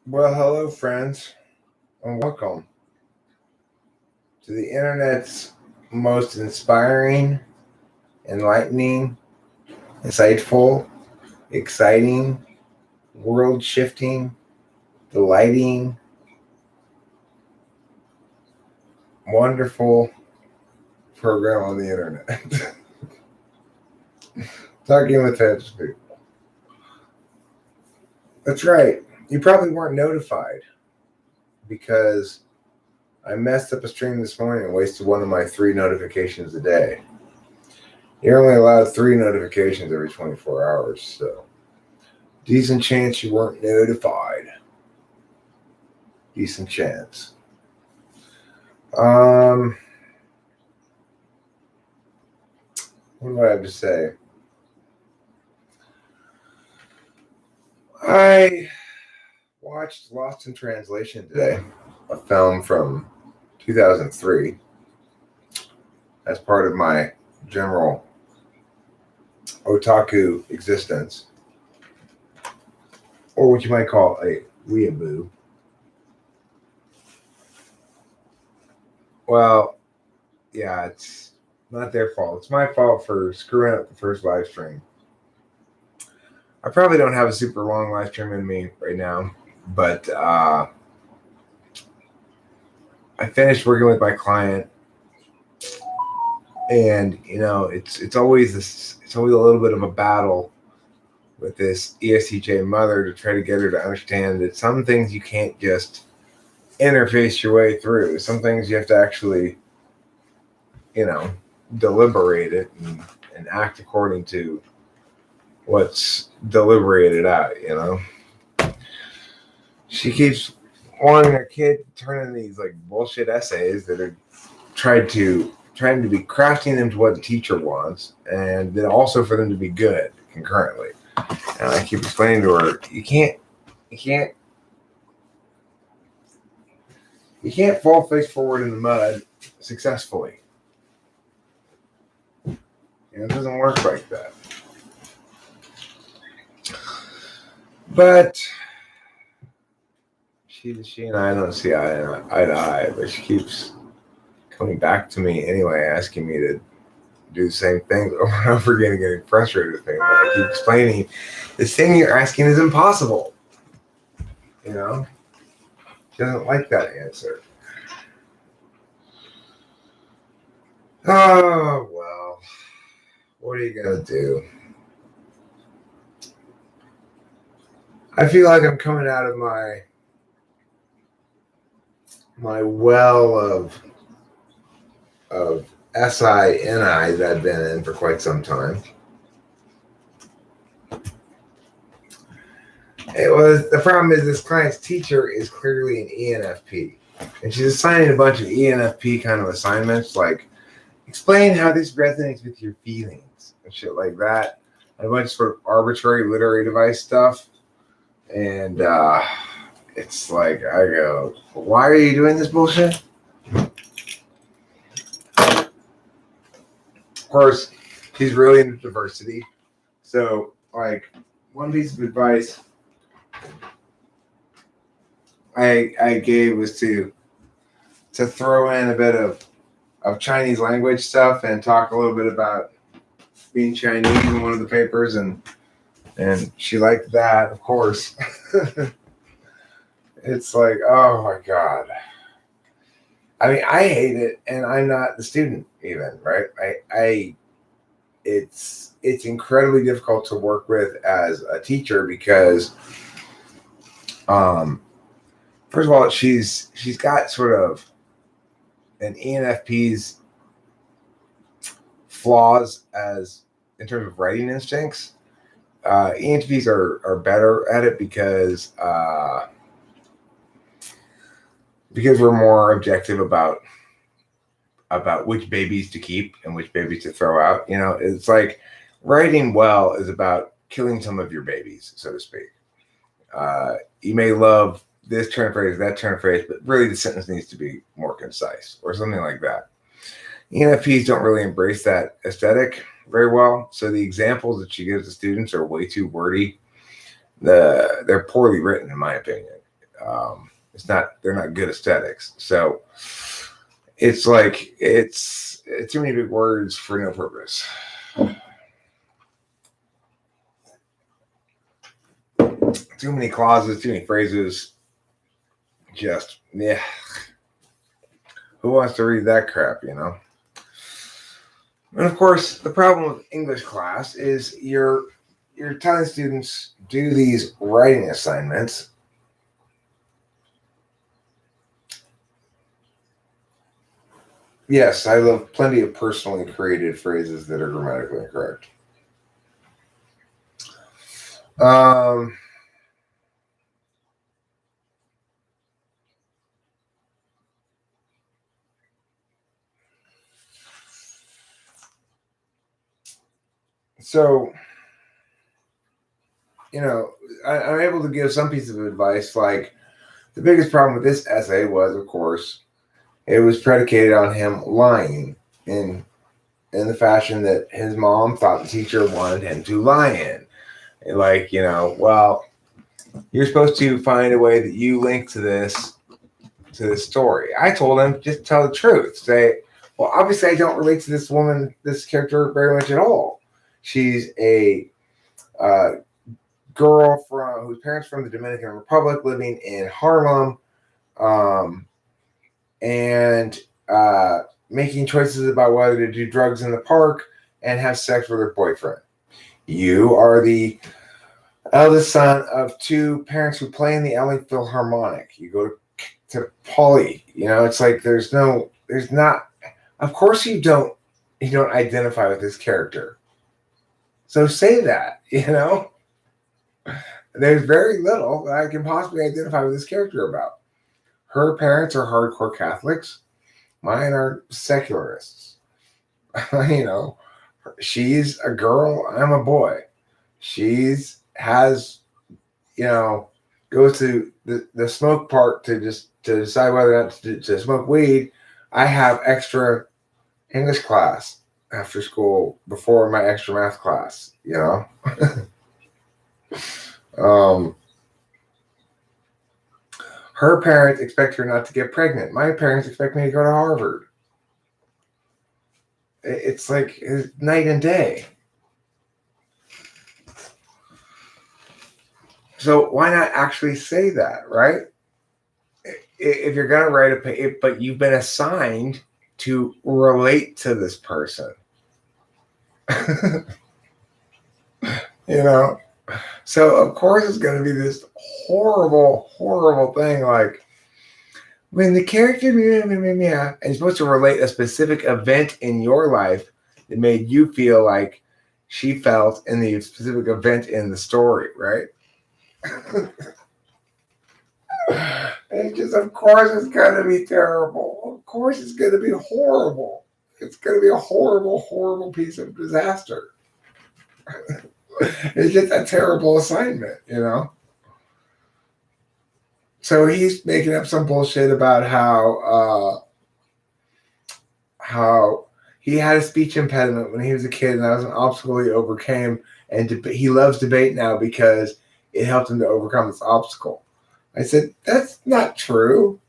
Well, hello, friends, and welcome to the internet's most inspiring, enlightening, insightful, exciting, world shifting, delighting, wonderful program on the internet. Talking with famous people. That's right. You probably weren't notified because I messed up a stream this morning and wasted one of my 3 notifications a day. You're only allowed 3 notifications every 24 hours, so decent chance you weren't notified. Decent chance. What do I have to say? I watched Lost in Translation today, a film from 2003, as part of my general otaku existence, or what you might call a weeaboo. Well, yeah, it's not their fault. It's my fault for screwing up the first live stream. I probably don't have a super long live stream in me right now, but I finished working with my client, and it's always a little bit of a battle with this ESTJ mother to try to get her to understand that some things you can't just interface your way through. Some things you have to actually, deliberate it and act according to what's deliberated out. She keeps wanting her kid to turn in these like bullshit essays that are trying to be crafting them to what the teacher wants, and then also for them to be good concurrently. And I keep explaining to her, you can't fall face forward in the mud successfully. It doesn't work like that. But she and I don't see eye to eye, but she keeps coming back to me anyway, asking me to do the same thing over and over again, getting frustrated with me. But I keep explaining, this thing you're asking is impossible. She doesn't like that answer. Oh, well, what are you going to do? I feel like I'm coming out of my well of SINI that I've been in for quite some time. The problem is this client's teacher is clearly an ENFP, and she's assigning a bunch of ENFP kind of assignments, like explain how this resonates with your feelings and shit like that, and a bunch of sort of arbitrary literary device stuff. And it's like, I go, why are you doing this bullshit? Of course, she's really into diversity. So, like, one piece of advice I gave was to throw in a bit of Chinese language stuff and talk a little bit about being Chinese in one of the papers, and she liked that, of course. It's like, oh my God. I mean, I hate it, and I'm not the student even, right? It's incredibly difficult to work with as a teacher because, first of all, she's got sort of an ENFP's flaws as in terms of writing instincts. ENTPs are better at it because we're more objective about which babies to keep and which babies to throw out. It's like writing well is about killing some of your babies, so to speak. You may love this turn of phrase, that turn of phrase, but really the sentence needs to be more concise or something like that. ENFPs don't really embrace that aesthetic very well, so the examples that she gives the students are way too wordy. They're poorly written, in my opinion. they're not good aesthetics. So it's like it's too many big words for no purpose. Too many clauses, too many phrases. Just yeah. Who wants to read that crap, you know? And of course, the problem with English class is you're telling students do these writing assignments. Yes, I love plenty of personally created phrases that are grammatically incorrect. So, you know, I'm able to give some piece of advice. Like the biggest problem with this essay was, of course, it was predicated on him lying in the fashion that his mom thought the teacher wanted him to lie in. And like, you know, well, you're supposed to find a way that you link to this story. I told him just tell the truth. Say, well, obviously I don't relate to this woman, this character very much at all. She's a girl whose parents from the Dominican Republic, living in Harlem, and making choices about whether to do drugs in the park and have sex with her boyfriend. You are the eldest son of two parents who play in the LA Philharmonic. You go to Poly. You know, it's like there's not. Of course, you don't identify with this character. So say that, you know. There's very little that I can possibly identify with this character about. Her parents are hardcore Catholics. Mine are secularists. You know, she's a girl. I'm a boy. Goes to the smoke part to decide whether or not to smoke weed. I have extra English class after school before my extra math class, you know. Her parents expect her not to get pregnant. My parents expect me to go to Harvard. It's like night and day. So why not actually say that, right? If you're going to write but you've been assigned to relate to this person. You know? So, of course, it's going to be this horrible, horrible thing. Like, when the character, and you're supposed to relate a specific event in your life that made you feel like she felt in the specific event in the story, right? It's just, of course, it's going to be terrible. Of course, it's going to be horrible. It's going to be a horrible, horrible piece of disaster. It's just a terrible assignment, you know? So he's making up some bullshit about how he had a speech impediment when he was a kid, and that was an obstacle he overcame. And he loves debate now because it helped him to overcome this obstacle. I said, that's not true.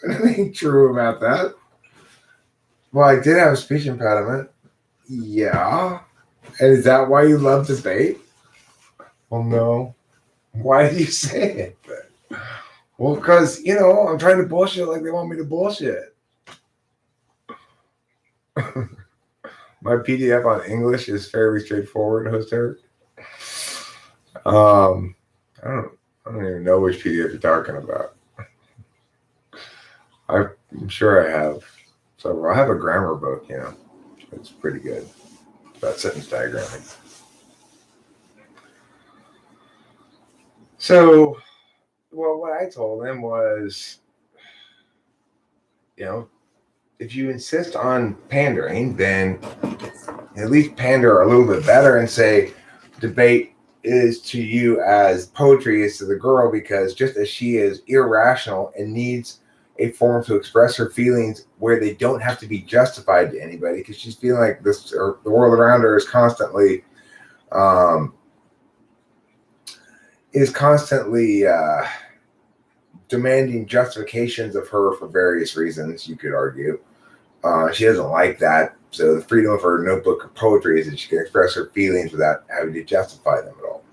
Nothing true about that. Well, I did have a speech impediment. Yeah. And is that why you love debate? Well, no. Why did you say it then? Well, because, I'm trying to bullshit like they want me to bullshit. My PDF on English is fairly straightforward, host Eric. I don't even know which PDF you're talking about. I'm sure I have. So I have a grammar book, It's pretty good. About sentence diagramming. So, well, what I told him was, if you insist on pandering, then at least pander a little bit better and say debate is to you as poetry is to the girl, because just as she is irrational and needs a form to express her feelings where they don't have to be justified to anybody, because she's feeling like this, or the world around her is constantly demanding justifications of her for various reasons, you could argue. She doesn't like that. So the freedom of her notebook of poetry is that she can express her feelings without having to justify them at all.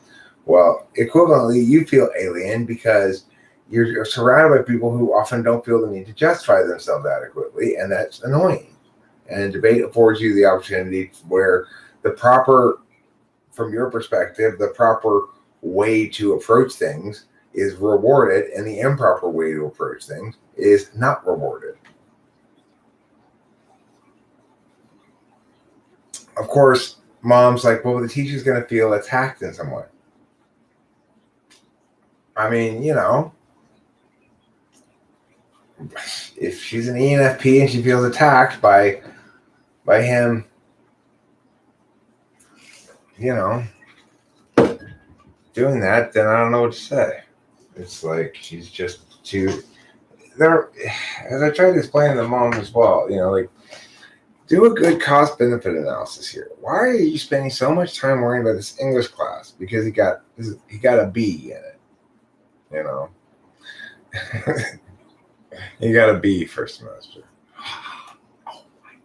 Well, equivalently, you feel alien because you're surrounded by people who often don't feel the need to justify themselves adequately, and that's annoying. And debate affords you the opportunity where the proper, from your perspective, the proper way to approach things is rewarded, and the improper way to approach things is not rewarded. Of course, mom's like, well, the teacher's going to feel attacked in some way. I mean, if she's an ENFP and she feels attacked by him, doing that, then I don't know what to say. It's like she's just too. There, as I tried to explain to the mom as well, do a good cost benefit analysis here. Why are you spending so much time worrying about this English class? Because he got a B in it. He got a B first semester. Oh my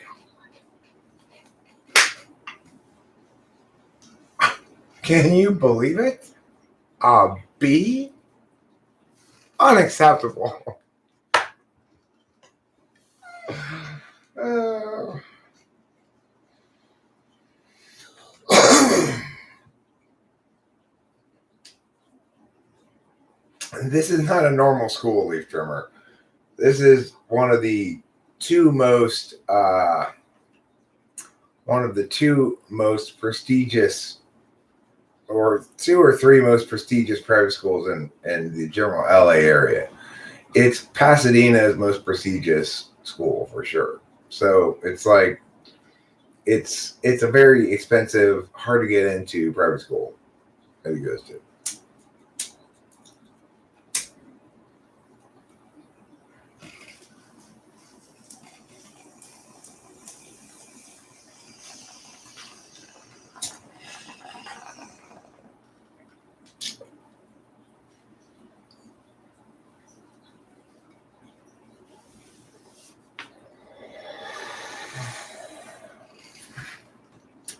God. Can you believe it? A B? Unacceptable. This is not a normal school, Leaf Trimmer. This is one of the two most prestigious, or two or three most prestigious private schools in the general LA area. It's Pasadena's most prestigious school for sure. So it's like it's a very expensive, hard to get into private school that he goes to.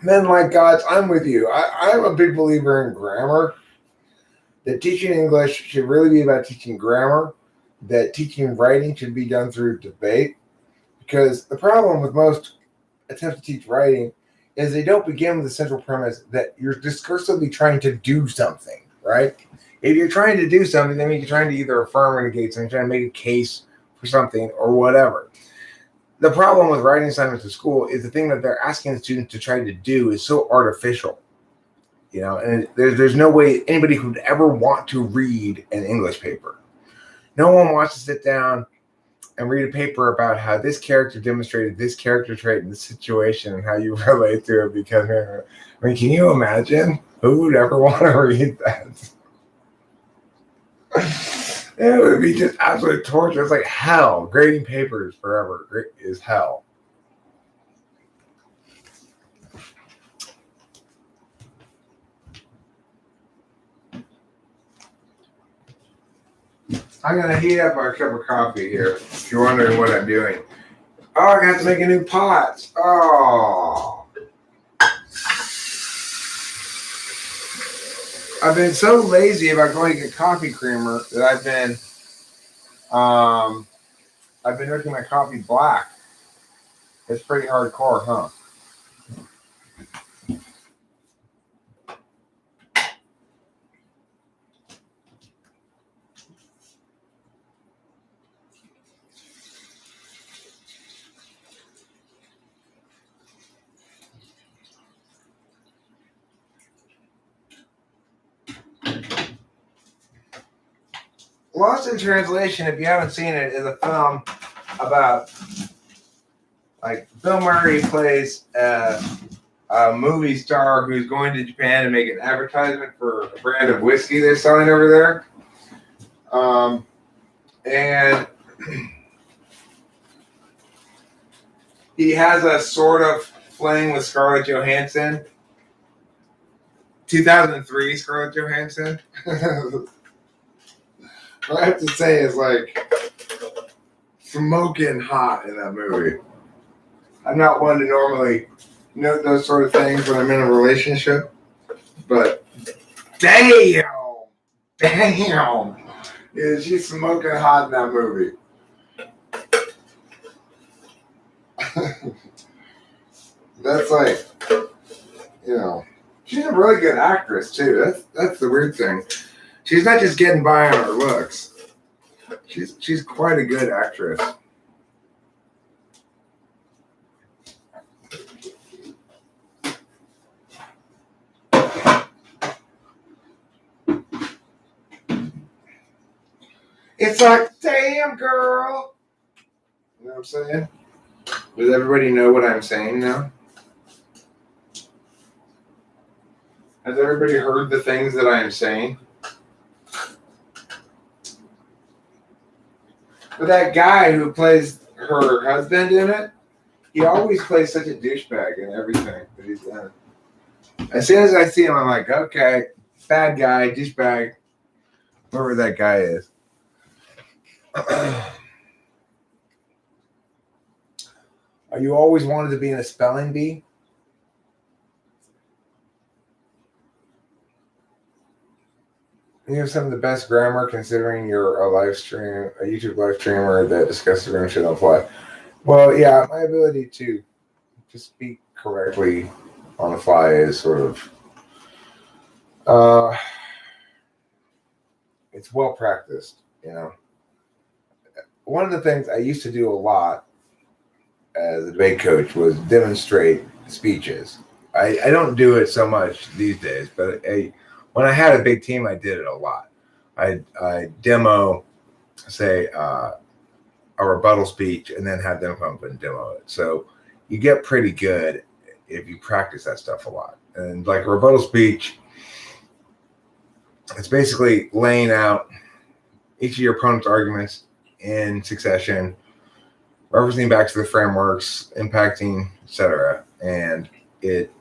Men like gods, I'm with you. I'm a big believer in grammar. That teaching English should really be about teaching grammar. That teaching writing should be done through debate. Because the problem with most attempts to teach writing is they don't begin with the central premise that you're discursively trying to do something, right? If you're trying to do something, that means you're trying to either affirm or negate something, trying to make a case for something or whatever. The problem with writing assignments at school is the thing that they're asking the students to try to do is so artificial, and there's no way anybody who would ever want to read an English paper. No one wants to sit down and read a paper about how this character demonstrated this character trait in this situation and how you relate to it. Because, can you imagine who would ever want to read that? It would be just absolute torture. It's like hell. Grading papers forever is hell. I'm going to heat up our cup of coffee here, if you're wondering what I'm doing. Oh, I got to make a new pot. Oh. I've been so lazy about going to get coffee creamer that I've been making my coffee black. It's pretty hardcore, huh? Lost in Translation, if you haven't seen it, is a film about, Bill Murray plays a movie star who's going to Japan to make an advertisement for a brand of whiskey they're selling over there. And he has a sort of fling with Scarlett Johansson. 2003 Scarlett Johansson. what I have to say is like smoking hot in that movie. I'm not one to normally note those sort of things when I'm in a relationship, but damn, yeah, she's smoking hot in that movie. That's like, you know, she's a really good actress too. That's the weird thing. She's not just getting by on her looks. She's quite a good actress. It's like, damn girl. You know what I'm saying? Does everybody know what I'm saying now? Has everybody heard the things that I am saying? But that guy who plays her husband in it, he always plays such a douchebag in everything that he's in. As soon as I see him, I'm like, okay, bad guy, douchebag, whoever that guy is. Are you always wanted to be in a spelling bee? You have some of the best grammar considering you're a YouTube live streamer that discusses grammar shit on the fly. Well, yeah, my ability to speak correctly on the fly is sort of, it's well practiced, you know. One of the things I used to do a lot as a debate coach was demonstrate speeches. I don't do it so much these days, but when I had a big team, I did it a lot. I demo, say, a rebuttal speech and then have them come up and demo it. So you get pretty good if you practice that stuff a lot. And like a rebuttal speech, it's basically laying out each of your opponent's arguments in succession, referencing back to the frameworks, impacting, etc. And it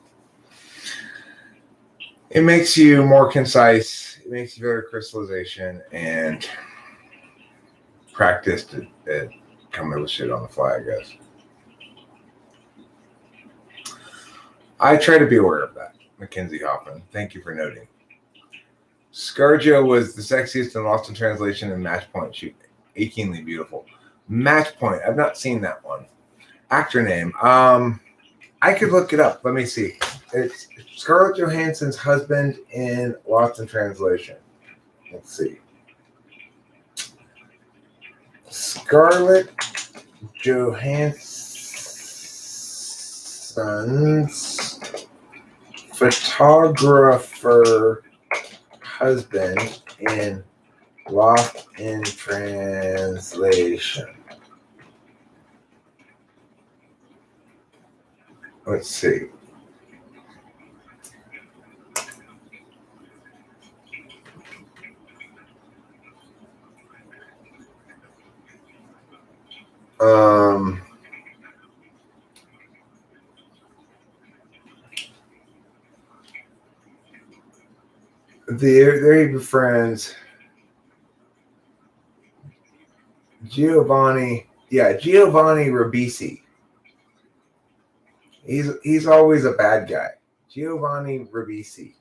makes you more concise. It makes you better crystallization and practiced at coming up with shit on the fly, I guess. I try to be aware of that. Mackenzie Hoffman, thank you for noting. Scarjo was the sexiest in Lost in Translation and Match Point. She achingly beautiful. Match Point. I've not seen that one. Actor name. I could look it up. Let me see. It's Scarlett Johansson's husband in Lost in Translation. Let's see. Scarlett Johansson's photographer husband in Lost in Translation. Let's see. There he befriends Giovanni Ribisi. He's always a bad guy. Giovanni Ribisi.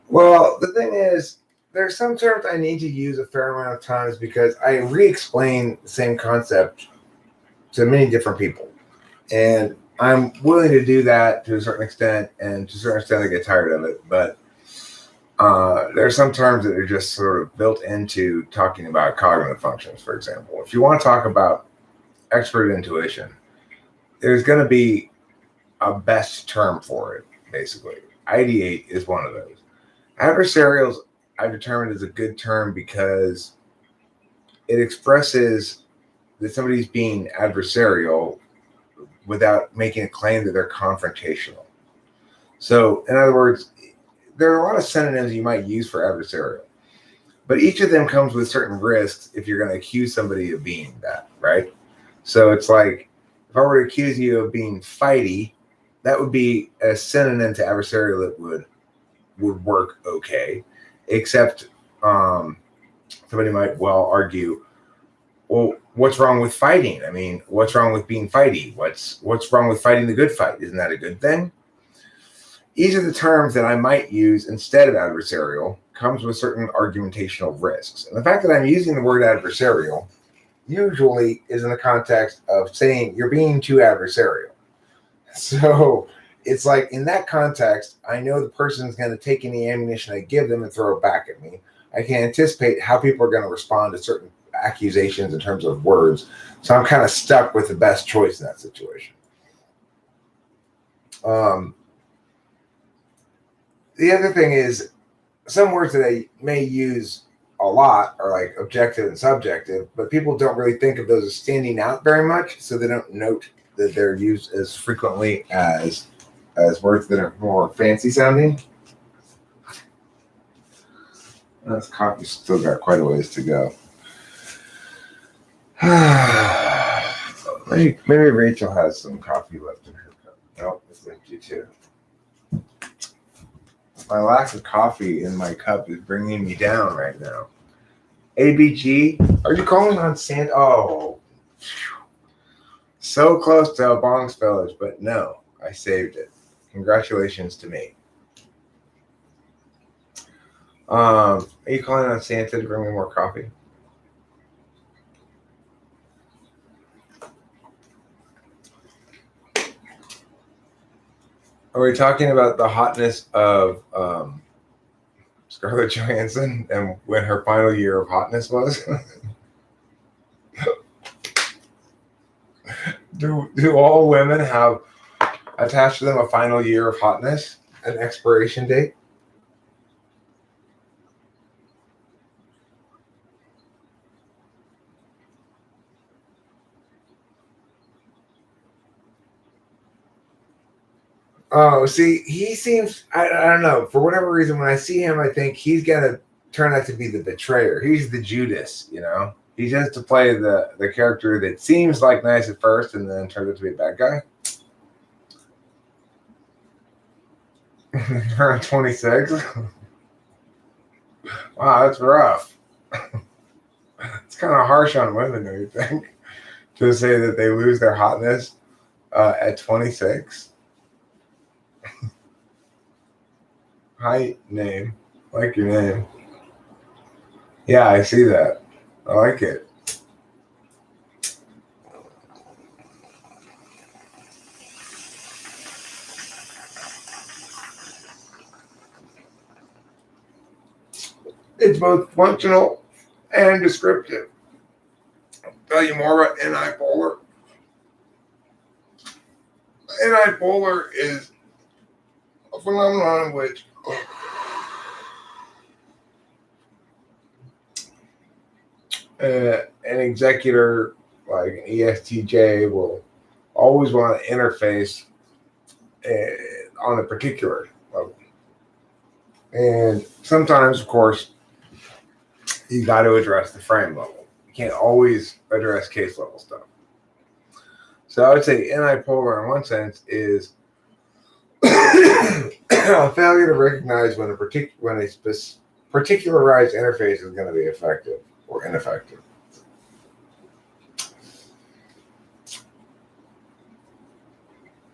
Well, the thing is, there's some terms I need to use a fair amount of times because I re-explain the same concept to many different people. And I'm willing to do that to a certain extent, and to a certain extent I get tired of it. But there are some terms that are just sort of built into talking about cognitive functions, for example. If you want to talk about expert intuition, there's going to be a best term for it, basically. Ideate is one of those. Adversarials, I've determined, is a good term because it expresses that somebody's being adversarial without making a claim that they're confrontational. So, in other words, there are a lot of synonyms you might use for adversarial, but each of them comes with certain risks if you're going to accuse somebody of being that, right? So it's like, if I were to accuse you of being fighty, that would be a synonym to adversarial that would work okay, except somebody might well argue, well, what's wrong with fighting? I mean, what's wrong with being fighty? What's wrong with fighting the good fight? Isn't that a good thing? Each of the terms that I might use instead of adversarial comes with certain argumentational risks. And the fact that I'm using the word adversarial usually is in the context of saying you're being too adversarial. So it's like, in that context, I know the person's going to take any ammunition I give them and throw it back at me. I can anticipate how people are going to respond to certain accusations in terms of words. So I'm kind of stuck with the best choice in that situation. The other thing is, some words that I may use a lot are like objective and subjective, but people don't really think of those as standing out very much, so they don't note that they're used as frequently as words that are more fancy sounding. This coffee's still got quite a ways to go. Maybe Rachel has some coffee left in her cup. Nope, it's empty too. My lack of coffee in my cup is bringing me down right now. ABG, are you calling on Santa? Oh, so close to a bong spillage, but no, I saved it. Congratulations to me. Are you calling on Santa to bring me more coffee? Are we talking about the hotness of Scarlett Johansson and when her final year of hotness was? Do all women have attached to them a final year of hotness, an expiration date? Oh, see, he seems, I don't know, for whatever reason, when I see him, I think he's going to turn out to be the betrayer. He's the Judas, you know? He tends to play the character that seems like nice at first and then turns out to be a bad guy. You're 26? Wow, that's rough. It's kind of harsh on women, don't you think? To say that they lose their hotness at 26. Hi, name. I like your name. Yeah, I see that. I like it. It's both functional and descriptive. I'll tell you more about Ni PoLR. Ni PoLR is a phenomenon in which an executor, like an ESTJ, will always want to interface on a particular level. And sometimes, of course, you got to address the frame level. You can't always address case level stuff. So I would say Ni PoLR in one sense is a failure to recognize when a particularized interface is going to be effective or ineffective.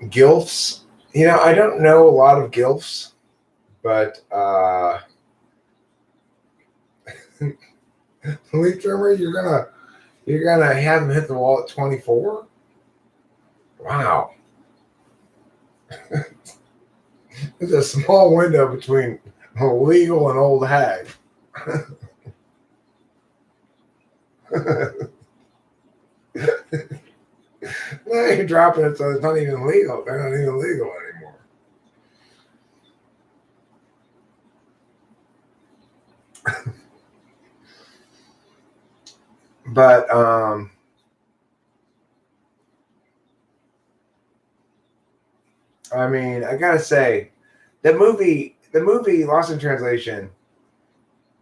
GILFs, I don't know a lot of GILFs, but Leaf Trimmer, you're gonna have him hit the wall at 24. Wow. There's a small window between legal and old hag. Now you're dropping it so it's not even legal. They're not even legal anymore. But I mean, I gotta say, the movie Lost in Translation,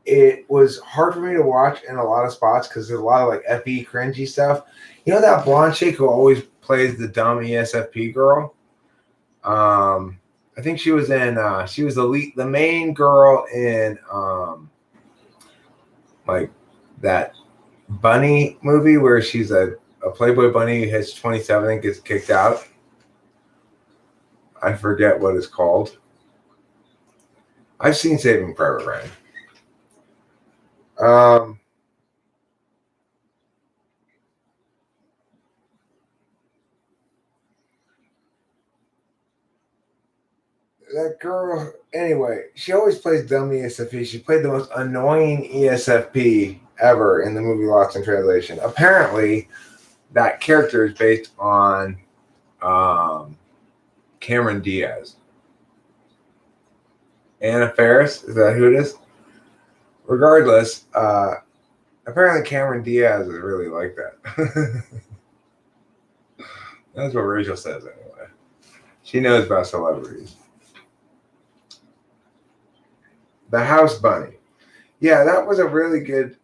it was hard for me to watch in a lot of spots because there's a lot of like FE cringy stuff. You know that blonde chick who always plays the dumb ESFP girl? I think she was in she was the main girl in like that bunny movie where she's a Playboy bunny who hits 27 and gets kicked out. I forget what it's called. I've seen Saving Private Ryan. That girl, anyway, she always plays dumb ESFP. She played the most annoying ESFP ever in the movie Lost in Translation. Apparently, that character is based on Cameron Diaz. Anna Faris, is that who it is? Regardless, apparently Cameron Diaz is really like that. That's what Rachel says anyway. She knows about celebrities. The House Bunny. Yeah, that was a really good,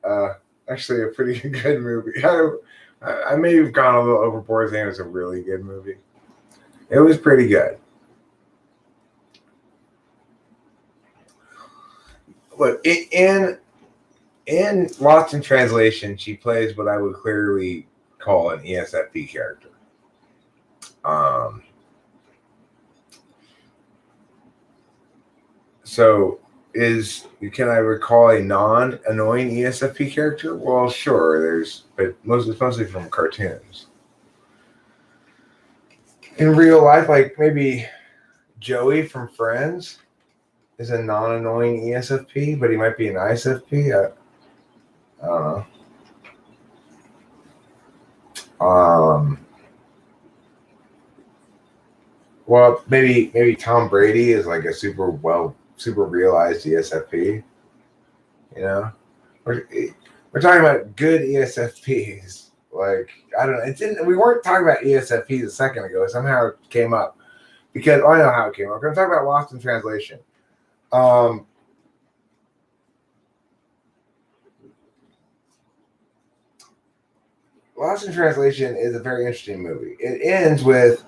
actually a pretty good movie. I may have gone a little overboard saying it was a really good movie. It was pretty good. Look, in Lost in Translation, she plays what I would clearly call an ESFP character. So can I recall a non-annoying ESFP character? Well, sure. But it's mostly from cartoons. In real life, like maybe Joey from Friends is a non-annoying ESFP, but he might be an ISFP. I don't know. Well, maybe Tom Brady is like a super realized ESFP. You know, we're talking about good ESFPs. Like I don't know, we weren't talking about ESFPs a second ago. Somehow it came up because I know how it came up. We're going to talk about Lost in Translation. Lost in Translation is a very interesting movie. It ends with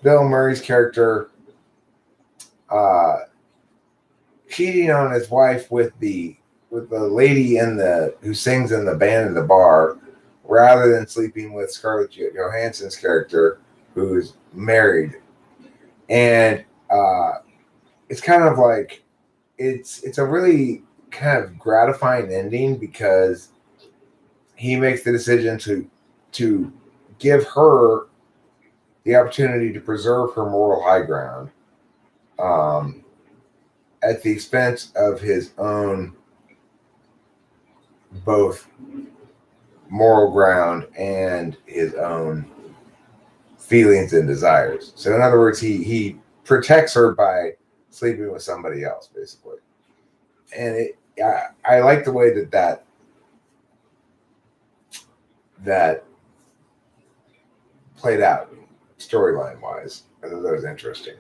Bill Murray's character cheating on his wife with the lady who sings in the band in the bar, rather than sleeping with Scarlett Johansson's character, who's married. And it's kind of like it's a really kind of gratifying ending because he makes the decision to give her the opportunity to preserve her moral high ground at the expense of his own both moral ground and his own feelings and desires. So in other words, he protects her by sleeping with somebody else, basically. And I like the way that played out storyline wise. I thought that was interesting.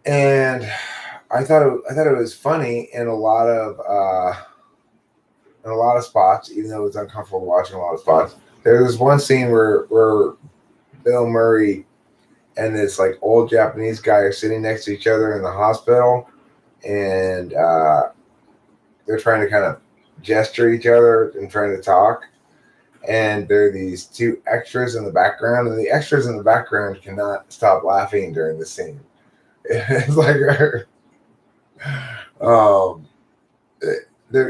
And I thought it was funny in a lot of spots, even though it was uncomfortable watching a lot of spots. There was one scene where Bill Murray and this like old Japanese guy are sitting next to each other in the hospital, and they're trying to kind of gesture each other and trying to talk. And there are these two extras in the background, and the extras in the background cannot stop laughing during the scene. It's like,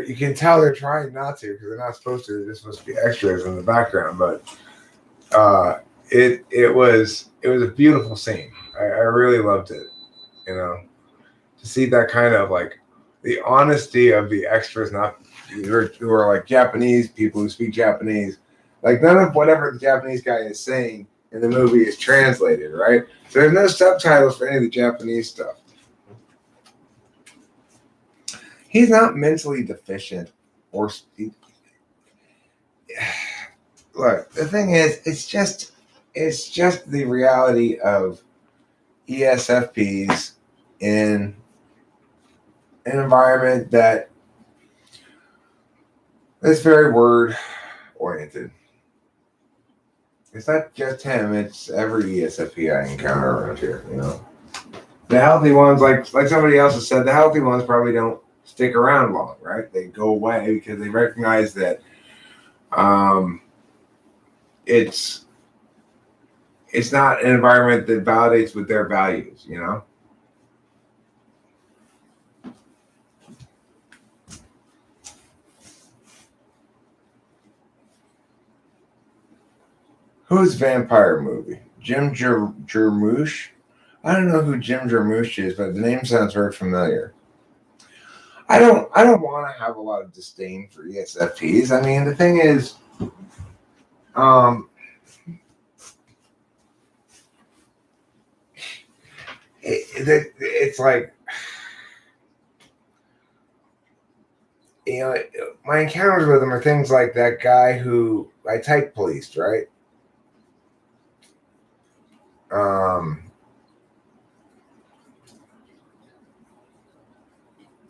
you can tell they're trying not to because they're not supposed to. They're just supposed to be extras in the background. But it was a beautiful scene. I really loved it. You know, to see that kind of like the honesty of the extras, not who are like Japanese people who speak Japanese. Like none of whatever the Japanese guy is saying in the movie is translated, right? So there's no subtitles for any of the Japanese stuff. He's not mentally deficient, or look, the thing is, it's just the reality of ESFPs in an environment that is very word oriented. It's not just him; it's every ESFP I encounter around here. You know, the healthy ones, like somebody else has said, the healthy ones probably don't stick around long, right? They go away because they recognize that it's not an environment that validates with their values. You know. Whose vampire movie? Jim Jarmusch? I don't know who Jim Jarmusch is, but the name sounds very familiar. I don't want to have a lot of disdain for ESFPs. I mean, the thing is, it's like, you know, my encounters with them are things like that guy who I type policed, right?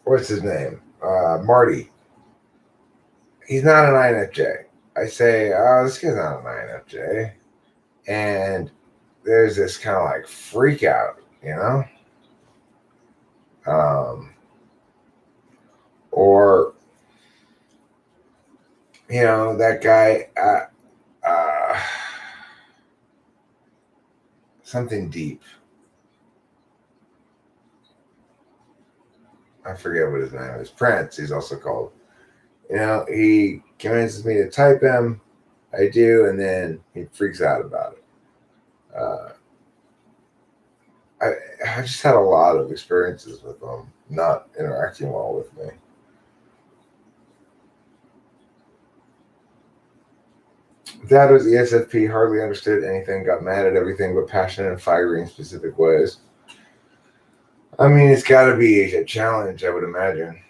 What's his name? Marty. He's not an INFJ. I say, oh, this guy's not an INFJ. And there's this kind of like freak out, you know? Or, you know, that guy, something deep. I forget what his name is. Prince, he's also called. You know, he convinces me to type him. I do, and then he freaks out about it. I just had a lot of experiences with him not interacting well with me. That was ESFP, hardly understood anything, got mad at everything, but passionate and fiery in specific ways. I mean, it's got to be a challenge, I would imagine.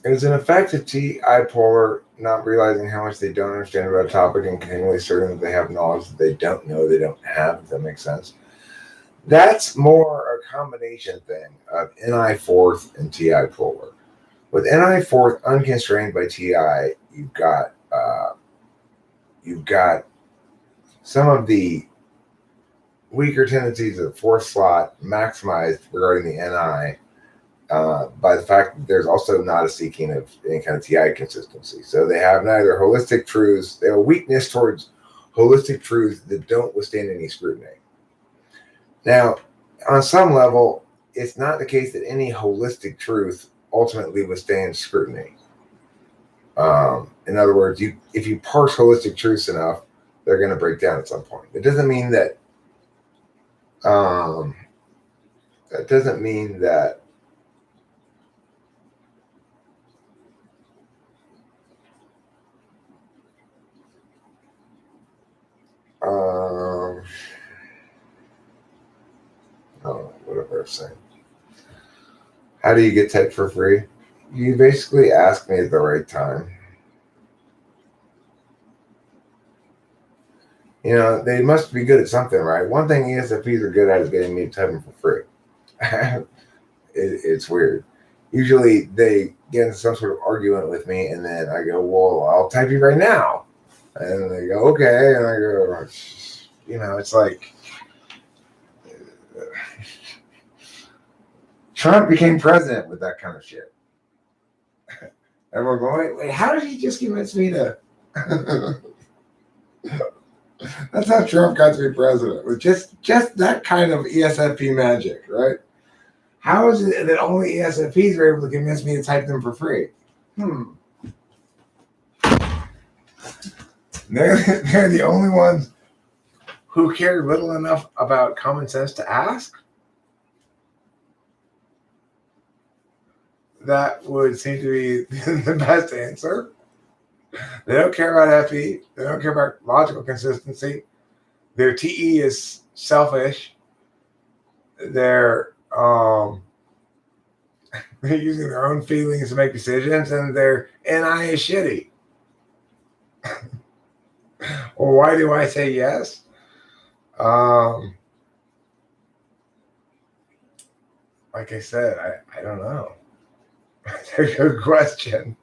It is an effective Ni PoLR not realizing how much they don't understand about a topic and continually asserting that they have knowledge that they don't know they don't have, if that makes sense. That's more a combination thing of Ni fourth and Ti PoLR. With Ni fourth unconstrained by Ti, you've got some of the weaker tendencies of the fourth slot maximized regarding the Ni by the fact that there's also not a seeking of any kind of Ti consistency. So they have neither holistic truths, they have a weakness towards holistic truths that don't withstand any scrutiny. Now, on some level, it's not the case that any holistic truth ultimately withstands scrutiny. In other words, if you parse holistic truths enough, they're going to break down at some point. It doesn't mean that. That doesn't mean that. Whatever I'm saying. How do you get typed for free? You basically ask me at the right time. You know, they must be good at something, right? One thing ESFPs are good at is getting me to type them for free. It's weird. Usually they get into some sort of argument with me, and then I go, well, I'll type you right now. And they go, okay. And I go, you know, it's like Trump became president with that kind of shit. Everyone going, wait, how did he just convince me to? That's how Trump got to be president, with just that kind of ESFP magic, right? How is it that only ESFPs are able to convince me to type them for free? They're the only ones who care little enough about common sense to ask? That would seem to be the best answer. They don't care about FE. They don't care about logical consistency. Their TE is selfish. they're they're using their own feelings to make decisions, and their NI is shitty. Well, why do I say yes? Like I said, I don't know. That's a good question.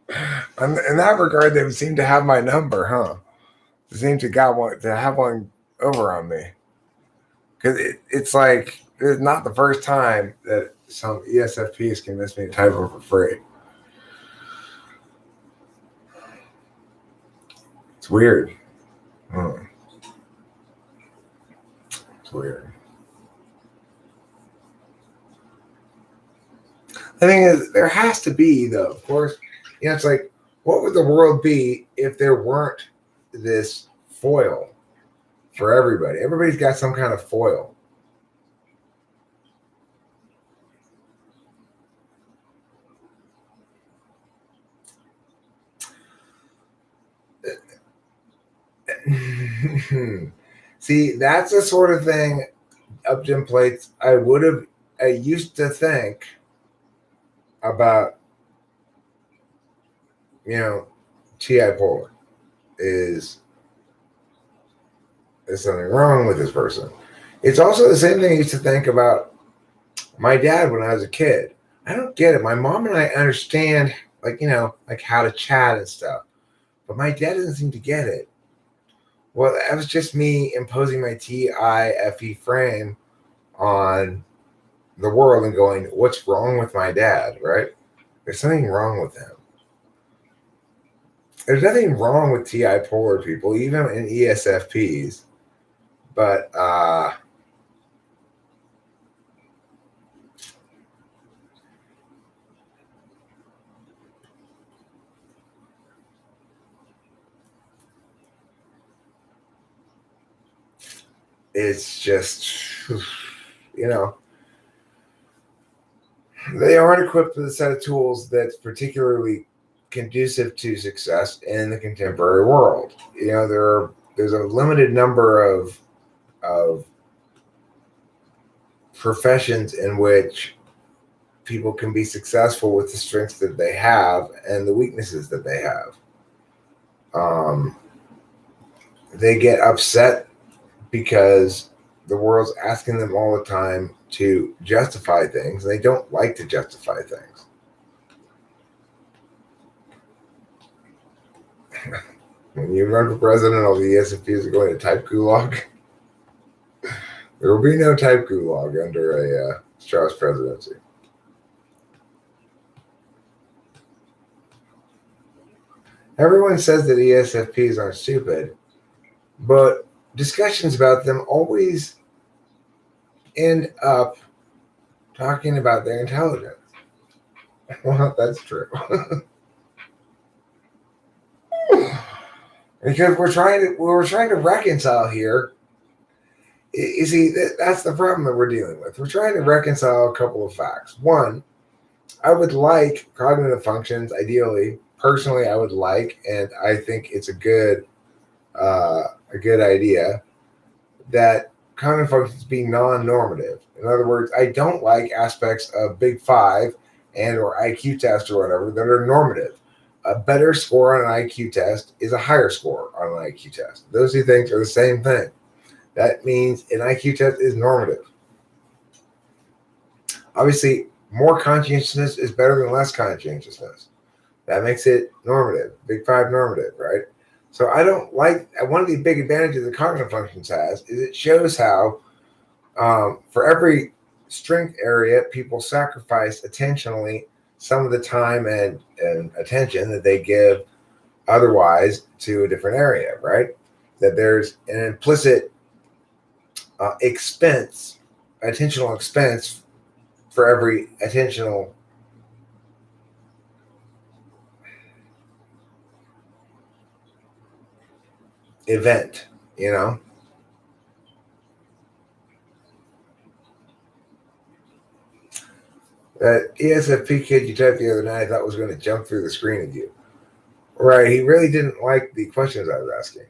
In that regard, they seem to have my number, huh? They seem to have one over on me. Because it's like it's not the first time that some ESFP has convinced me to type them for free. It's weird. It's weird. The thing is, there has to be, though, of course, it's like, what would the world be if there weren't this foil for everybody? Everybody's got some kind of foil. See, that's the sort of thing up Jim Plates I used to think about, Ti PoLR. Is something wrong with this person? It's also the same thing I used to think about my dad when I was a kid. I don't get it. My mom and I understand, like how to chat and stuff, but my dad doesn't seem to get it. Well, that was just me imposing my TIFE frame on the world and going, what's wrong with my dad, right? There's something wrong with him. There's nothing wrong with TI PoLR people, even in ESFPs, but it's just, they aren't equipped with a set of tools that's particularly conducive to success in the contemporary world. There's a limited number of professions in which people can be successful with the strengths that they have and the weaknesses that they have. They get upset because the world's asking them all the time to justify things. They don't like to justify things. When you run for president, all the ESFPs are going to type gulag. There will be no type gulag under a Strauss presidency. Everyone says that ESFPs aren't stupid, but discussions about them always end up talking about their intelligence. Well, that's true. Because we're trying to reconcile here. You see, that's the problem that we're dealing with. We're trying to reconcile a couple of facts. One, I would like cognitive functions, ideally. Personally, I would like, and I think it's a good idea, that cognitive functions be non-normative. In other words, I don't like aspects of Big Five and or IQ test or whatever that are normative. A better score on an IQ test is a higher score on an IQ test. Those two things are the same thing. That means an IQ test is normative. Obviously, more conscientiousness is better than less conscientiousness. That makes it normative, Big Five normative, right? So I don't like, one of the big advantages that cognitive functions has is it shows how for every strength area, people sacrifice attentionally some of the time and attention that they give otherwise to a different area, right? That there's an implicit attentional expense for every attentional event, That ESFP kid you typed the other night I thought was going to jump through the screen at you. Right, he really didn't like the questions I was asking,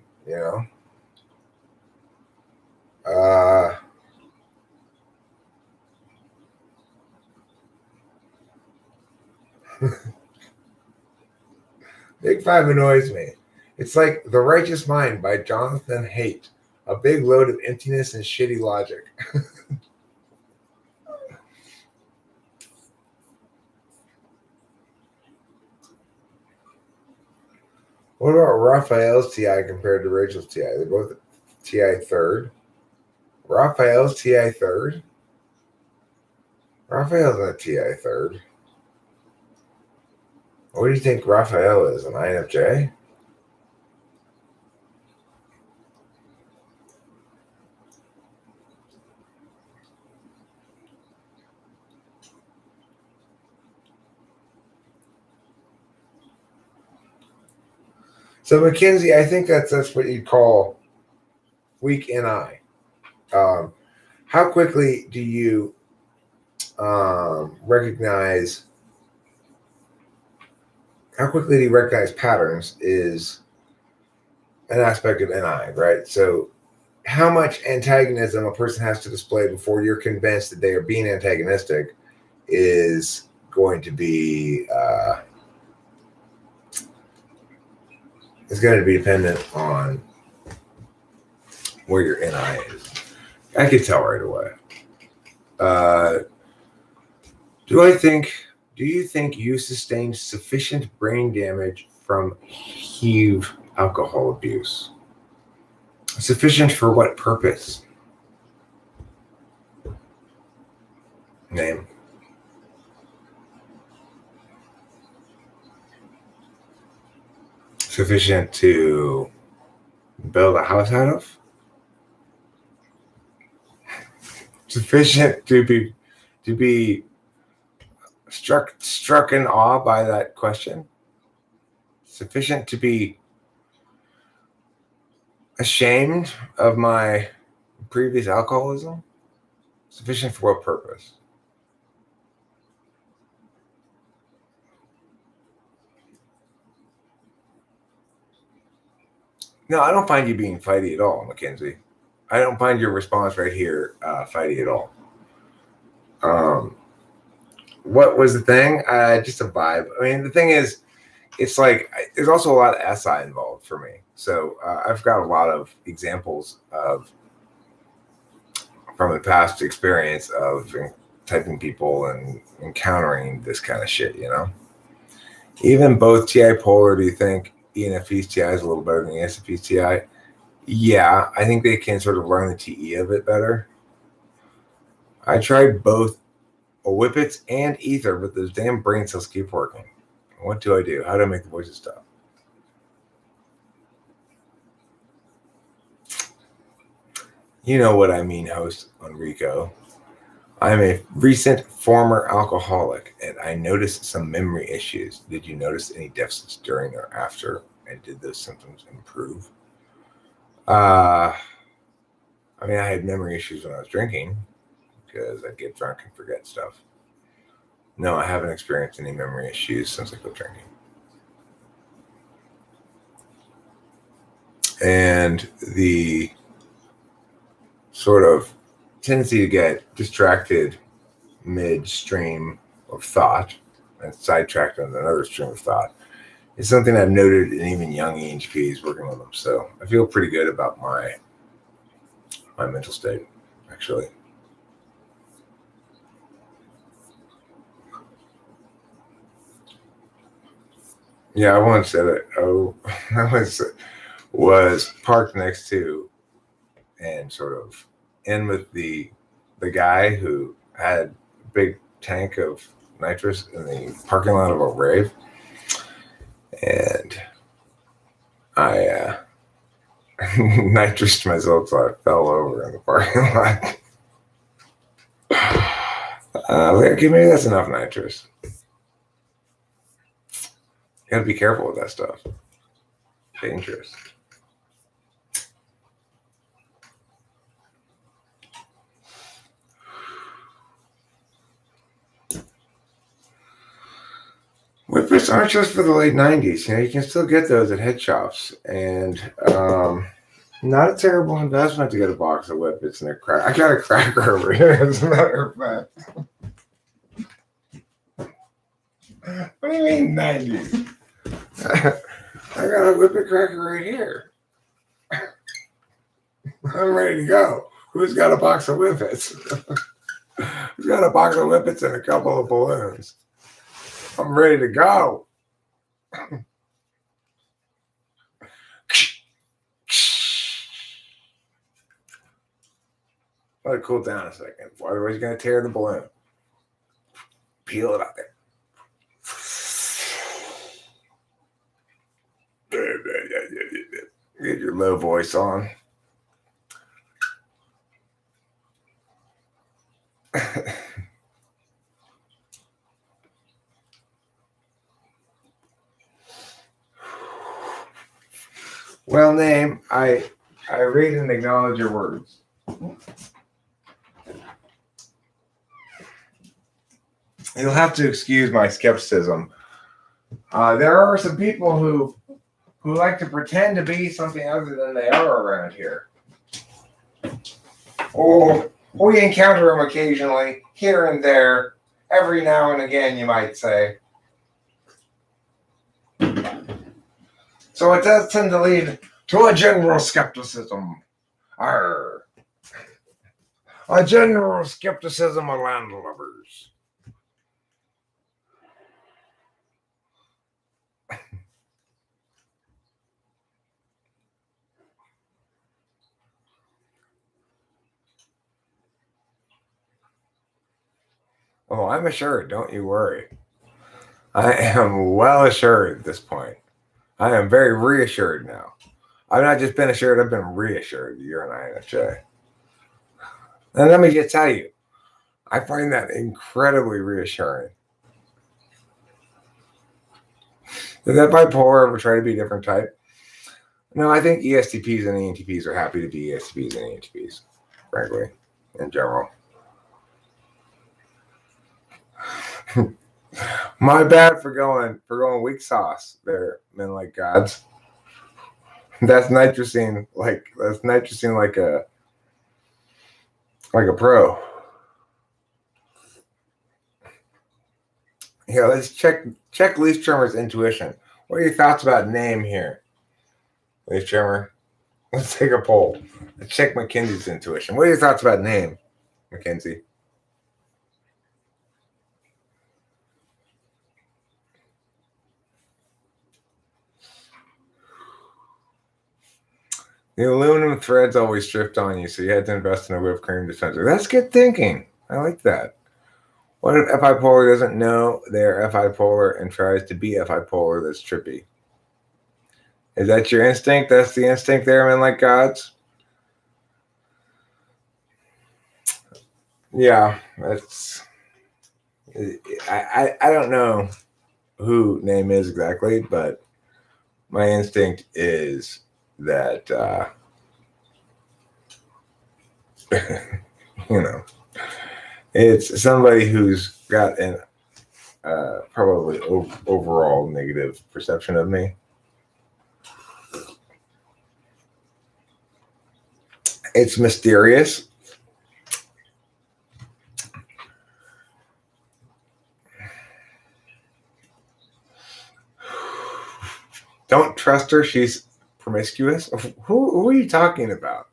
Big Five annoys me. It's like The Righteous Mind by Jonathan Haidt. A big load of emptiness and shitty logic. What about Raphael's TI compared to Rachel's TI? They're both TI third. Raphael's TI third? Raphael's not TI third. What do you think Raphael is? An INFJ? So Mackenzie, I think that's what you'd call weak NI. How quickly do you recognize? How quickly do you recognize patterns is an aspect of NI, right? So how much antagonism a person has to display before you're convinced that they are being antagonistic is going to be dependent on where your NI is. I could tell right away. Do you think you sustained sufficient brain damage from HIV alcohol abuse? Sufficient for what purpose? Name. Sufficient to build a house out of? Sufficient to be struck in awe by that question? Sufficient to be ashamed of my previous alcoholism? Sufficient for what purpose? No, I don't find you being fighty at all, Mackenzie. I don't find your response right here fighty at all. What was the thing? Just a vibe. I mean, the thing is, it's like there's also a lot of SI involved for me. So I've got a lot of examples from the past experience of typing people and encountering this kind of shit, you know? Even both TI PoLR, do you think ENFP's TI is a little better than ESFP's TI? Yeah, I think they can sort of learn the TE a bit better. I tried both Whippets and Ether, but those damn brain cells keep working. What do I do? How do I make the voices stop? You know what I mean, host Enrico. I'm a recent former alcoholic, and I noticed some memory issues. Did you notice any deficits during or after, and did those symptoms improve? I mean, I had memory issues when I was drinking because I'd get drunk and forget stuff. No, I haven't experienced any memory issues since I quit drinking. And the sort of tendency to get distracted midstream of thought and sidetracked on another stream of thought is something I've noted in even young ENTPs working with them. So I feel pretty good about my mental state, actually. Yeah, I once said it. I once was parked next to and sort of in with the guy who had a big tank of nitrous in the parking lot of a rave. And I nitrous myself, so I fell over in the parking lot. Okay, maybe that's enough nitrous. You gotta be careful with that stuff. Dangerous. Whippets aren't just for the late 90s. You know, you can still get those at head shops. And not a terrible investment to get a box of Whippets and a cracker. I got a cracker over here, as a matter of fact. What do you mean 90s? I got a whippet cracker right here. I'm ready to go. Who's got a box of whippets? Who's got a box of whippets and a couple of balloons? I'm ready to go. Let it cool down a second. Otherwise, you're going to tear the balloon. Peel it out there. Get your low voice on. Well, name, I read and acknowledge your words. You'll have to excuse my skepticism. There are some people who like to pretend to be something other than they are around here. Or we encounter them occasionally, here and there, every now and again, you might say. So it does tend to lead to a general skepticism. Arr. A general skepticism of land lovers. Oh, I'm assured, don't you worry. I am well assured at this point. I am very reassured now. I've not just been assured, I've been reassured you're an INFJ. And let me just tell you, I find that incredibly reassuring. Is that bipolar ever try to be a different type? No, I think ESTPs and ENTPs are happy to be ESTPs and ENTPs, frankly, in general. My bad for going weak sauce there, men like gods. That's nitrocene like a pro. Yeah, let's check Leaf Trimmer's intuition. What are your thoughts about name here, Leaf Trimmer? Let's take a poll. Let's check Mackenzie's intuition. What are your thoughts about name, Mackenzie? The aluminum threads always drift on you, so you had to invest in a whipped cream dispenser. That's good thinking. I like that. What if FI Polar doesn't know they're FI Polar and tries to be FI Polar? That's trippy. Is that your instinct? That's the instinct there, men like gods? Yeah, that's... I don't know who name is exactly, but my instinct is that it's somebody who's got an probably overall negative perception of me. It's mysterious. Don't trust her. She's promiscuous. Who are you talking about?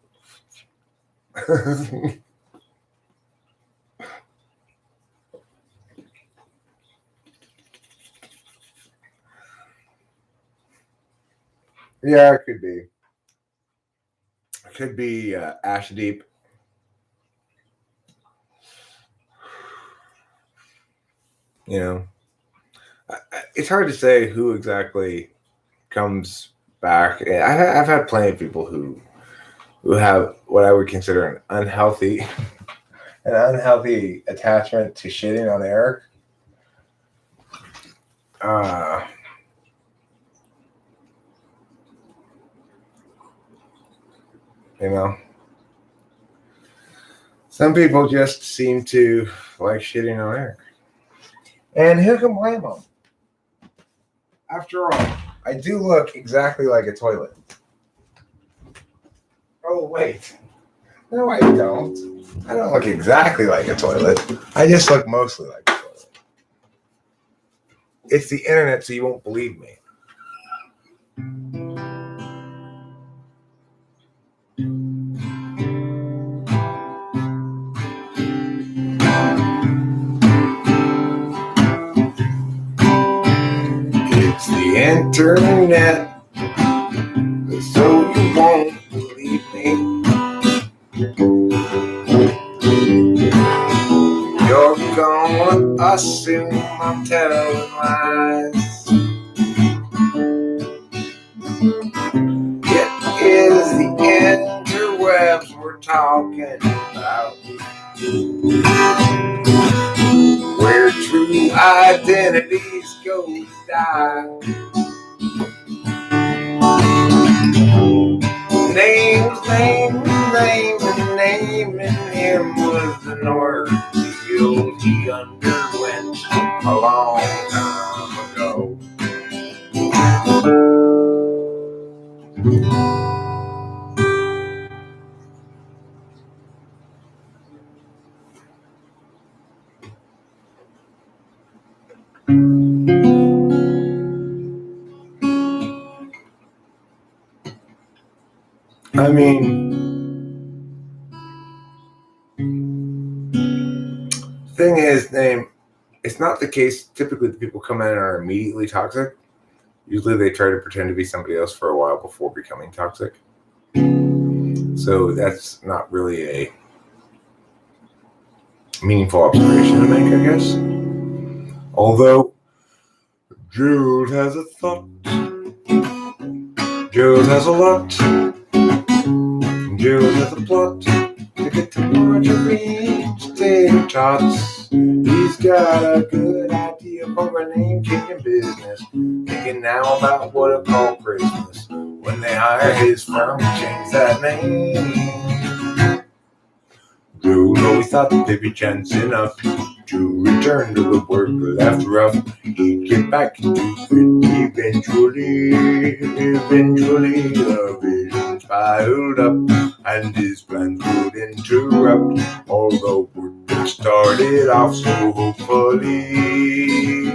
Yeah, it could be. It could be Ash Deep. It's hard to say who exactly comes back. I've had plenty of people who have what I would consider an unhealthy attachment to shitting on Eric. Some people just seem to like shitting on Eric. And who can blame them? After all, I do look exactly like a toilet. Oh, wait. No, I don't. I don't look exactly like a toilet. I just look mostly like a it's the internet, so you won't believe me. It's the internet, so you won't believe me. You're gonna assume I'm telling lies. It is the interwebs we're talking about, where true identities go to die. Naming him was the North field he underwent a long time ago. I mean, thing is, it's not the case. Typically, the people come in and are immediately toxic. Usually, they try to pretend to be somebody else for a while before becoming toxic. So that's not really a meaningful observation to make, I guess. Although, Jude has a thought. Jude has a lot. Jude has a plot to get to Marjorie's potato tots. He's got a good idea for a name-changing business. Thinking now about what to call Christmas when they hire his firm to change that name. Jude always thought that there'd be chance enough to return to the work, but after rough, he'd get back to it eventually. The visions piled up, and his plans would interrupt, although work started off so hopefully.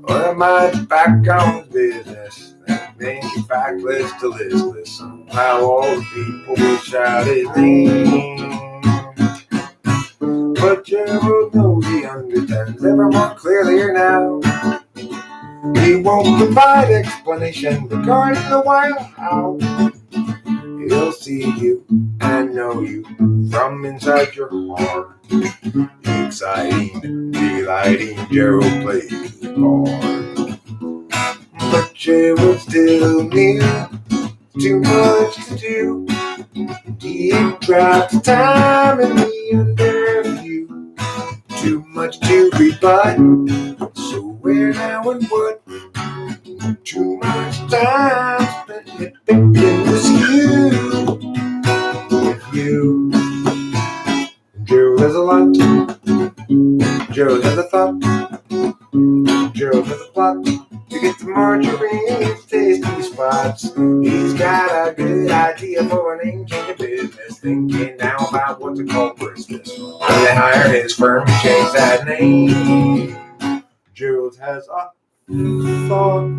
Or am I back on business? That making factless to listless. Somehow all the people will shout his name. But Gerald knows he understands ever more clearly now. He won't provide explanation regarding the why or how. He'll see you and know you from inside your heart. Exciting, delighting, Gerald plays his part. But Gerald still knew too much to do. He dropped the time in the underview. Too much to rebut. So where now and what? Too much time spent thinking was you. With you. Gerald has a lot. Gerald has a thought. Gerald has a plot to get to Marjorie's tasty spots. He's got a good idea for a name-changing business. Thinking now about what to call Christmas when they hire his firm to change that name. Gerald has a thought.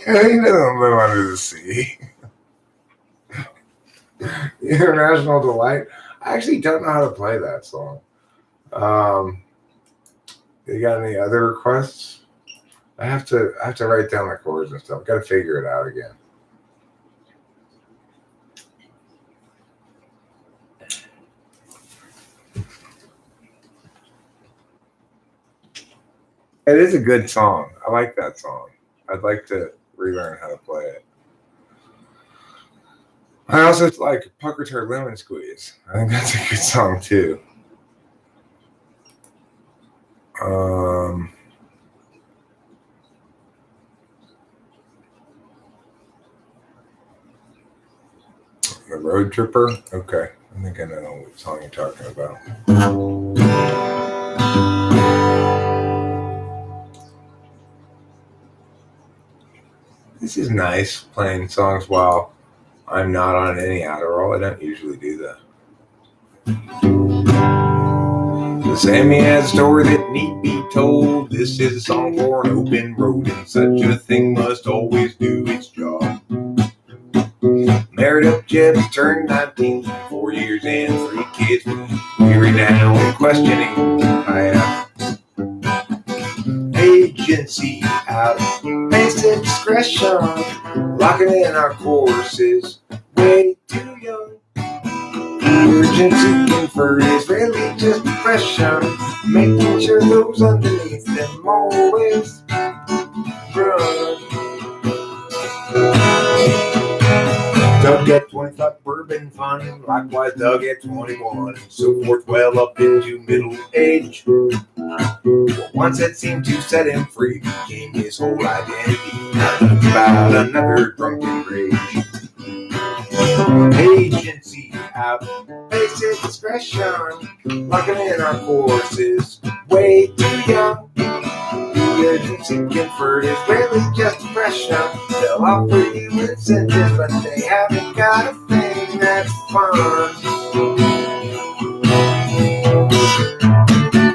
He doesn't live under the sea. International Delight. I actually don't know how to play that song. You got any other requests? I have to write down the chords and stuff. Got to figure it out again. is a good song. I like that song. I'd like to relearn how to play it. I also like Puckered Her Lemon Squeeze. I think that's a good song too. The Road Tripper? Okay. I think I know what song you're talking about. This is nice, playing songs while I'm not on any Adderall. I don't usually do that. The Sammy has a story that need be told. This is a song for an open road, and such a thing must always do its job. Married up Jeb's turned 19, 4 years and 3 kids. Weary now and questioning. I agency out, basic discretion, locking in our courses, way too young. Urgency conferred is really just depression, making sure those underneath them always run. Doug at 25 bourbon fun, likewise Doug at 21, and so forth, well up into middle age. Once it seemed to set him free, became his whole identity, not about another drunken rage. Agency out, basic discretion, locking in our courses, way too young. Urgency conferred is really just depression. They'll offer you incentives, but they haven't got a thing that's fun.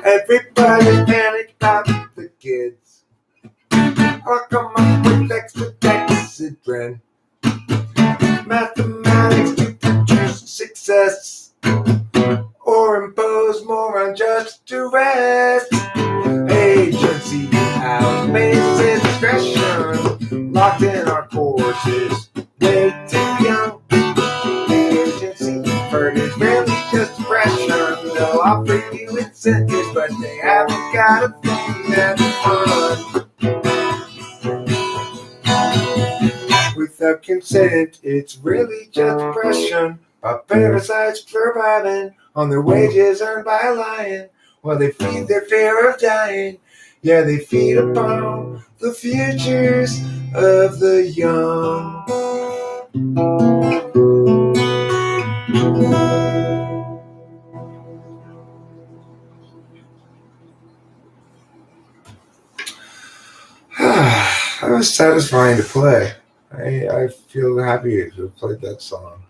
Everybody's panicked about the kids. I'll come up with extra Dexedrine. Mathematics to produce success, or impose more unjust duress. Agency out, basic discretion, locked in our courses, way too young. Agency conferred is really just depression. They'll offer you incentives, but they haven't got a thing that's fun. Without consent, it's really just depression. By parasites surviving on their wages earned by lying, while they feed their fear of dying. Yeah, they feed upon the futures of the young. That was satisfying to play. I feel happy to have played that song.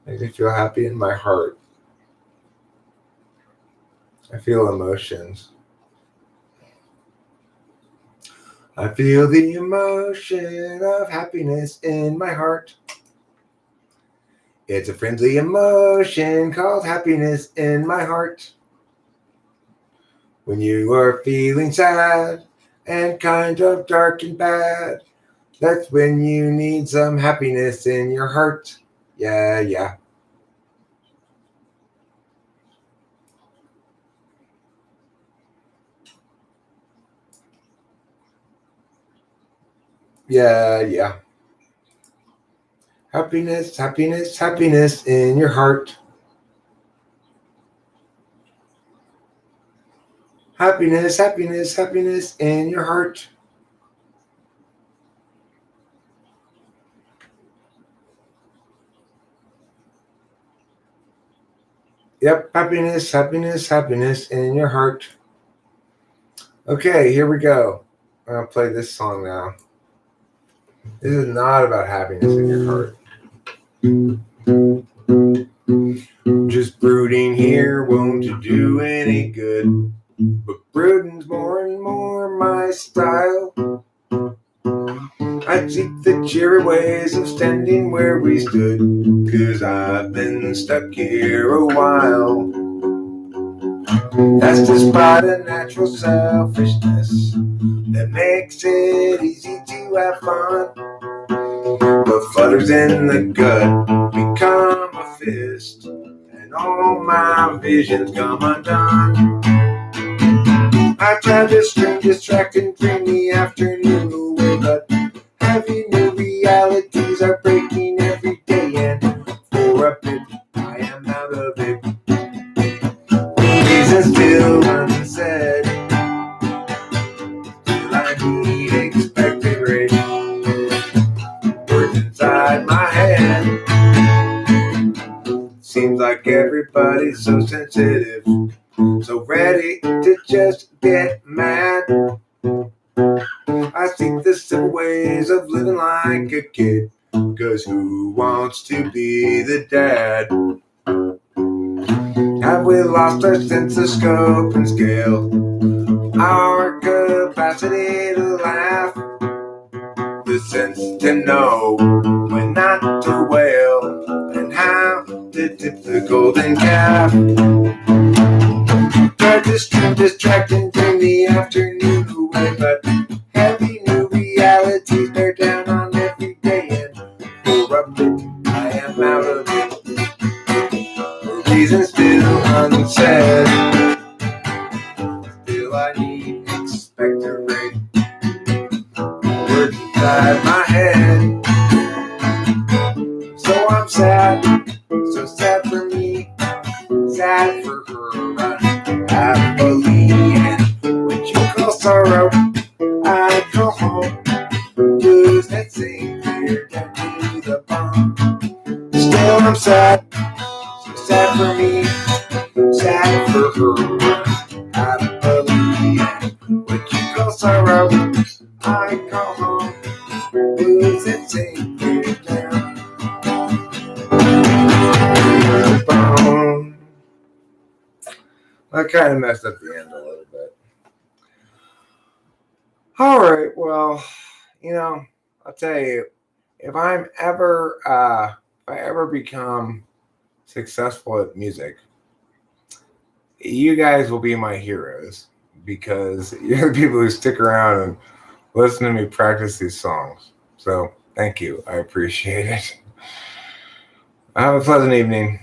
Makes me feel happy in my heart. I feel emotions. I feel the emotion of happiness in my heart. It's a friendly emotion called happiness in my heart. When you are feeling sad and kind of dark and bad, that's when you need some happiness in your heart. Yeah, yeah. Yeah, yeah. Happiness, happiness, happiness in your heart. Happiness, happiness, happiness in your heart. Yep, happiness, happiness, happiness in your heart. Okay, here we go. I'm going to play this song now. This is not about happiness in your heart. Just brooding here won't do any good, but brooding's more and more my style. I seek the cheery ways of standing where we stood, 'cause I've been stuck here a while. That's despite a natural selfishness that makes it easy to have fun. But flutters in the gut become a fist, and all my visions come undone. I tried to stream, distract, and dream the afternoon away, but heavy new realities are breaking every day, and for a bit I am out of it. Reasons still unsaid, still I need expected rate. Words inside my head. Seems like everybody's so sensitive, so ready to just get mad. I seek the simple ways of living like a kid, 'cause who wants to be the dad? Have we lost our sense of scope and scale, our capacity to laugh, the sense to know when not to wail, and how to tip the golden calf? Tried to stream, distract, and dream the afternoon away, but heavy new realities bear down on every day, and for a bit I am out of it. For reasons still unsaid, still I need expectorate. Words inside my head. So I'm sad, so sad for me, sad for her. Happily, and when you call sorrow, I go home. Lose that same fear down to the bone. Still I'm sad, so sad for me, sad for her. Happily, and when you call sorrow, I go home. Lose that same fear down to the bone. I kind of messed up the end a little bit. All right, well, I'll tell you, if I ever become successful at music, you guys will be my heroes, because you're the people who stick around and listen to me practice these songs. So thank you. I appreciate it. Have a pleasant evening.